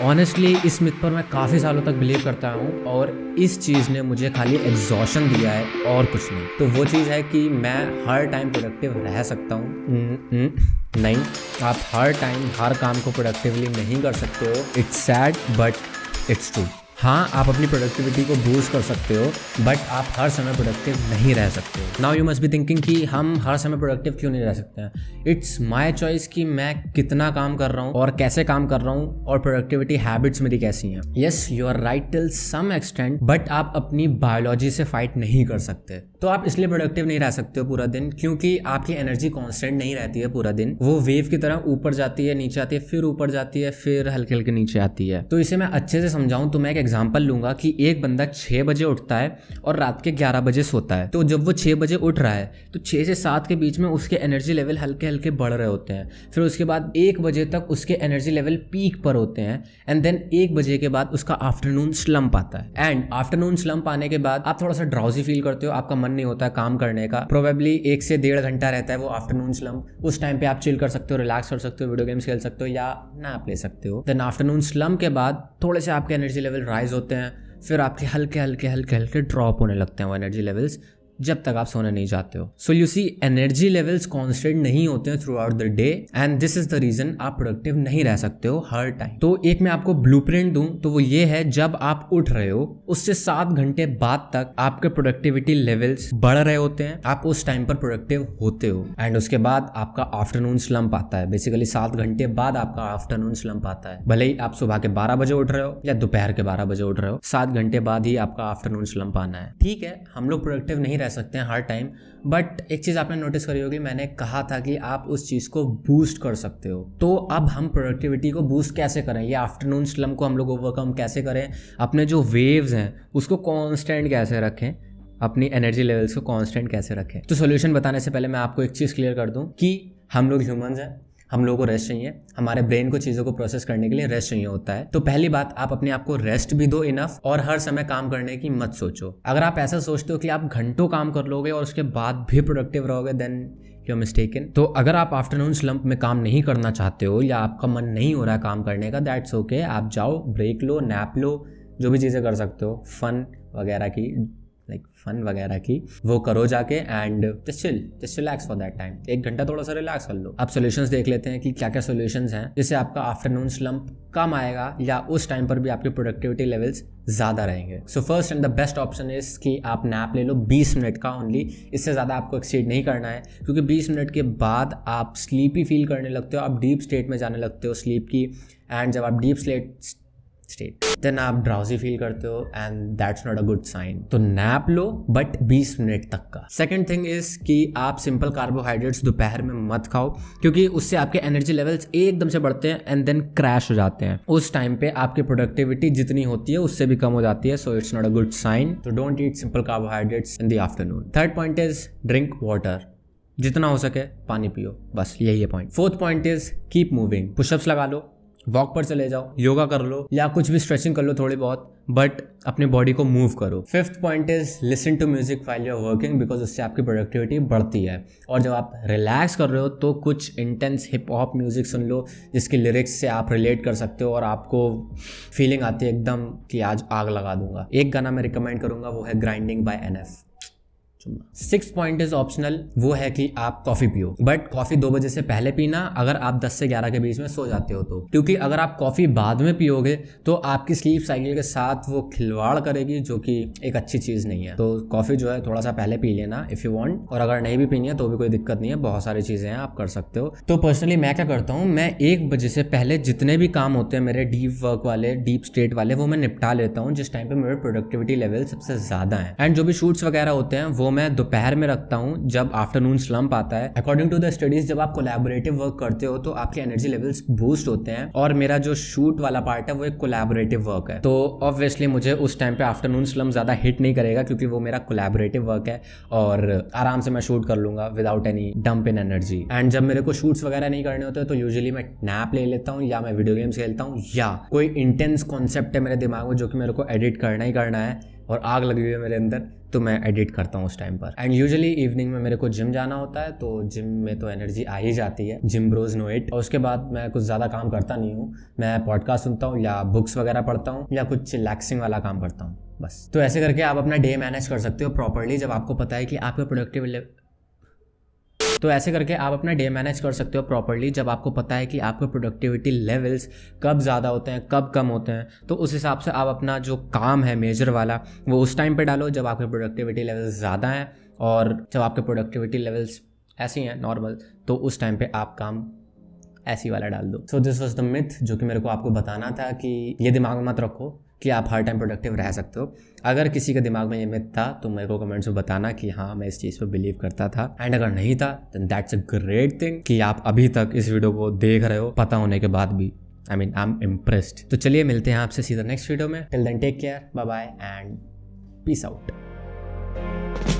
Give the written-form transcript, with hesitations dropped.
Honestly इस myth पर मैं काफ़ी सालों तक बिलीव करता हूँ और इस चीज़ ने मुझे खाली एग्जॉशन दिया है और कुछ नहीं। तो वो चीज़ है कि मैं हर टाइम प्रोडक्टिव रह सकता हूँ। नहीं, आप हर टाइम हर काम को प्रोडक्टिवली नहीं कर सकते हो। It's sad but it's true. हाँ, आप अपनी प्रोडक्टिविटी को बूस्ट कर सकते हो बट आप हर समय प्रोडक्टिव नहीं रह सकते हो। Now you must be thinking कि हम हर समय प्रोडक्टिव क्यों नहीं रह सकते हैं। इट्स माय चॉइस कि मैं कितना काम कर रहा हूँ और कैसे काम कर रहा हूँ और प्रोडक्टिविटी हैबिट्स मेरी कैसी हैं। Yes, you are right till some extent, but आप अपनी बायोलॉजी से फाइट नहीं कर सकते। तो आप इसलिए प्रोडक्टिव नहीं रह सकते हो पूरा दिन क्योंकि आपकी एनर्जी कांस्टेंट नहीं रहती है पूरा दिन। वो वेव की तरह ऊपर जाती है, नीचे आती है, फिर ऊपर जाती है, फिर हल्के हल्के नीचे आती है। तो इसे मैं अच्छे से समझाऊं तो मैं एक एग्जांपल लूंगा कि एक बंदा 6 बजे उठता है और रात के 11 बजे सोता है। तो जब वो 6 बजे उठ रहा है तो 6 से 7 के बीच में उसके एनर्जी लेवल हल्के हल्के बढ़ रहे होते हैं। फिर उसके बाद 1 बजे तक उसके एनर्जी लेवल पीक पर होते हैं एंड देन 1 बजे के बाद उसका आफ्टरनून स्लंप आता है। एंड आफ्टरनून स्लंप आने के बाद आप थोड़ा सा ड्राउजी फील करते हो, आपका मन नहीं होता है काम करने का। प्रोबेबली 1 से 1.5 घंटा रहता है वो आफ्टरनून स्लंप। उस टाइम पे आप चिल कर सकते हो, रिलैक्स कर सकते हो, वीडियो गेम्स खेल सकते हो या नैप ले सकते हो। देन आफ्टरनून स्लंप के बाद थोड़े से आपके एनर्जी लेवल राइज होते हैं, फिर आपके हल्के हल्के हल्के हल्के ड्रॉप होने लगते हैं वो एनर्जी लेवल्स जब तक आप सोने नहीं जाते हो। So you see, energy levels constant नहीं होते हैं throughout the day and this is the reason आप प्रोडक्टिव नहीं रह सकते हो हर टाइम। तो एक मैं आपको ब्लूप्रिंट दूं तो वो ये है, जब आप उठ रहे हो उससे 7 घंटे बाद तक आपके प्रोडक्टिविटी लेवल्स बढ़ रहे होते हैं, आप उस टाइम पर प्रोडक्टिव होते हो। एंड उसके बाद आपका आफ्टरनून स्लंप आता है। बेसिकली 7 घंटे बाद आपका आफ्टरनून स्लंप आता है। भले ही आप सुबह के 12 बजे उठ रहे हो या दोपहर के 12 बजे उठ रहे हो, 7 घंटे बाद ही आपका आफ्टरनून स्लंप आना है। ठीक है, हम लोग प्रोडक्टिव नहीं रह सकते हैं हर टाइम, बट एक चीज आपने नोटिस करी होगी, मैंने कहा था कि आप उस चीज को बूस्ट कर सकते हो। तो अब हम प्रोडक्टिविटी को बूस्ट कैसे करें, ये आफ्टरनून स्लंप को हम लोग ओवरकम कैसे करें, अपने जो वेव्स हैं उसको कांस्टेंट कैसे रखें, अपनी एनर्जी लेवल्स को कांस्टेंट कैसे रखें। तो सॉल्यूशन बताने से पहले मैं आपको एक चीज क्लियर कर दूं कि हम लोग ह्यूमंस हैं, हम लोगों को रेस्ट चाहिए। हमारे ब्रेन को चीज़ों को प्रोसेस करने के लिए रेस्ट चाहिए होता है। तो पहली बात, आप अपने आप को रेस्ट भी दो इनफ, और हर समय काम करने की मत सोचो। अगर आप ऐसा सोचते हो कि आप घंटों काम कर लोगे और उसके बाद भी प्रोडक्टिव रहोगे, देन यू आर मिस्टेकन। तो अगर आप आफ्टरनून स्लंप में काम नहीं करना चाहते हो या आपका मन नहीं हो रहा है काम करने का, दैट्स ओके। आप जाओ, ब्रेक लो, नैप लो, जो भी चीज़ें कर सकते हो, फन वगैरह की वो करो जाके and just relax for that time. 1 घंटा थोड़ा सा रिलैक्स कर लो। अब सॉल्यूशंस देख लेते हैं कि क्या क्या सॉल्यूशंस हैं जिससे आपका आफ्टरनून स्लंप कम आएगा या उस टाइम पर भी आपके प्रोडक्टिविटी लेवल्स ज़्यादा रहेंगे। So first and the best option is कि आप नैप ले लो 20 मिनट का ओनली। इससे ज़्यादा आपको एक्सीड नहीं करना है क्योंकि 20 मिनट के बाद आप स्लीपी फील करने लगते हो, आप डीप स्टेट में जाने लगते हो स्लीप की। एंड जब आप डीप स्टेट देन आप ड्राउजी फील करते हो and that's not a good sign. तो नैप लो बट 20 मिनट तक का। सेकंड थिंग इज कि आप सिंपल कार्बोहाइड्रेट्स दोपहर में मत खाओ क्योंकि उससे आपके एनर्जी लेवल्स एकदम से बढ़ते हैं एंड देन क्रैश हो जाते हैं। उस टाइम पे आपकी प्रोडक्टिविटी जितनी होती है उससे भी कम हो जाती है। So it's not a good sign. तो don't eat simple carbohydrates in the afternoon. Third point is drink water. जितना हो सके पानी पियो, बस यही है point. Fourth point is keep moving. Pushups लगा लो, वॉक पर चले जाओ, योगा कर लो या कुछ भी स्ट्रेचिंग कर लो थोड़ी बहुत, बट अपनी बॉडी को मूव करो। Fifth point is listen to music while you are working because उससे आपकी प्रोडक्टिविटी बढ़ती है। और जब आप रिलैक्स कर रहे हो तो कुछ इंटेंस हिप हॉप म्यूजिक सुन लो जिसकी लिरिक्स से आप रिलेट कर सकते हो और आपको फीलिंग आती है एकदम कि आज आग लगा दूंगा। एक गाना मैं रिकमेंड करूंगा, वो है grinding by NF। 6th point is optional, वो है कि आप कॉफी पियो, बट कॉफी 2 बजे से पहले पीना अगर आप 10 से 11 के बीच में सो जाते हो तो, क्योंकि अगर आप कॉफी बाद में पियोगे तो आपकी स्लीप साइकिल के साथ वो खिलवाड़ करेगी जो कि एक अच्छी चीज नहीं है। तो कॉफी जो है थोड़ा सा पहले पी लेना इफ यू वांट, और अगर नहीं भी पीनी है तो भी कोई दिक्कत नहीं है, बहुत सारी चीजें हैं आप कर सकते हो। तो पर्सनली मैं क्या करता हूँ, मैं 1 बजे से पहले जितने भी काम होते हैं मेरे डीप वर्क वाले, डीप स्टेट वाले, वो मैं निपटा लेता हूँ जिस टाइम पे मेरे प्रोडक्टिविटी लेवल सबसे ज्यादा है। एंड जो भी शूट्स वगैरह होते हैं वो मैं दोपहर में रखता हूं जब आफ्टरनून स्लंप आता है। अकॉर्डिंग टू द स्टडीज, जब आप कोलैबोरेटिव वर्क करते हो तो आपके एनर्जी लेवल्स बूस्ट होते हैं, और मेरा जो शूट वाला पार्ट है वो एक कोलैबोरेटिव वर्क है। तो ऑब्वियसली मुझे उस टाइम पे आफ्टरनून स्लंप ज्यादा हिट नहीं करेगा क्योंकि वो मेरा कोलैबोरेटिव वर्क है और आराम से मैं शूट कर लूंगा without any dump in energy. And जब मेरे को शूट्स वगैरह नहीं करने होते तो यूजुअली मैं नैप ले लेता हूँ या मैं वीडियो गेम्स खेलता हूँ या कोई इंटेंस कॉन्सेप्ट है मेरे दिमाग में जो कि मेरे को एडिट करना ही करना है, और आग लगी हुई है मेरे अंदर, तो मैं एडिट करता हूँ उस टाइम पर। एंड यूजुअली इवनिंग में मेरे को जिम जाना होता है, तो जिम में तो एनर्जी आ ही जाती है, जिम ब्रोज नो इट। और उसके बाद मैं कुछ ज़्यादा काम करता नहीं हूँ, मैं पॉडकास्ट सुनता हूँ या बुक्स वगैरह पढ़ता हूँ या कुछ रिलैक्सिंग वाला काम करता हूँ बस। तो ऐसे करके आप अपना डे मैनेज कर सकते हो प्रॉपरली जब आपको पता है कि आपका प्रोडक्टिविटी लेवल्स कब ज़्यादा होते हैं, कब कम होते हैं। तो उस हिसाब से आप अपना जो काम है मेजर वाला वो उस टाइम पे डालो जब आपके प्रोडक्टिविटी लेवल्स ज़्यादा हैं, और जब आपके प्रोडक्टिविटी लेवल्स ऐसे ही हैं नॉर्मल, तो उस टाइम पे आप काम ऐसी वाला डाल दो। So this was the myth जो कि मेरे को आपको बताना था कि ये दिमाग में मत रखो कि आप हर टाइम प्रोडक्टिव रह सकते हो। अगर किसी के दिमाग में ये मिथ था तो मेरे को कमेंट्स में बताना कि हाँ मैं इस चीज़ पे बिलीव करता था, एंड अगर नहीं था then that's a great thing कि आप अभी तक इस वीडियो को देख रहे हो पता होने के बाद भी। I am impressed. तो चलिए मिलते हैं आपसे सीधा नेक्स्ट वीडियो में। Till then take care, bye bye and peace out.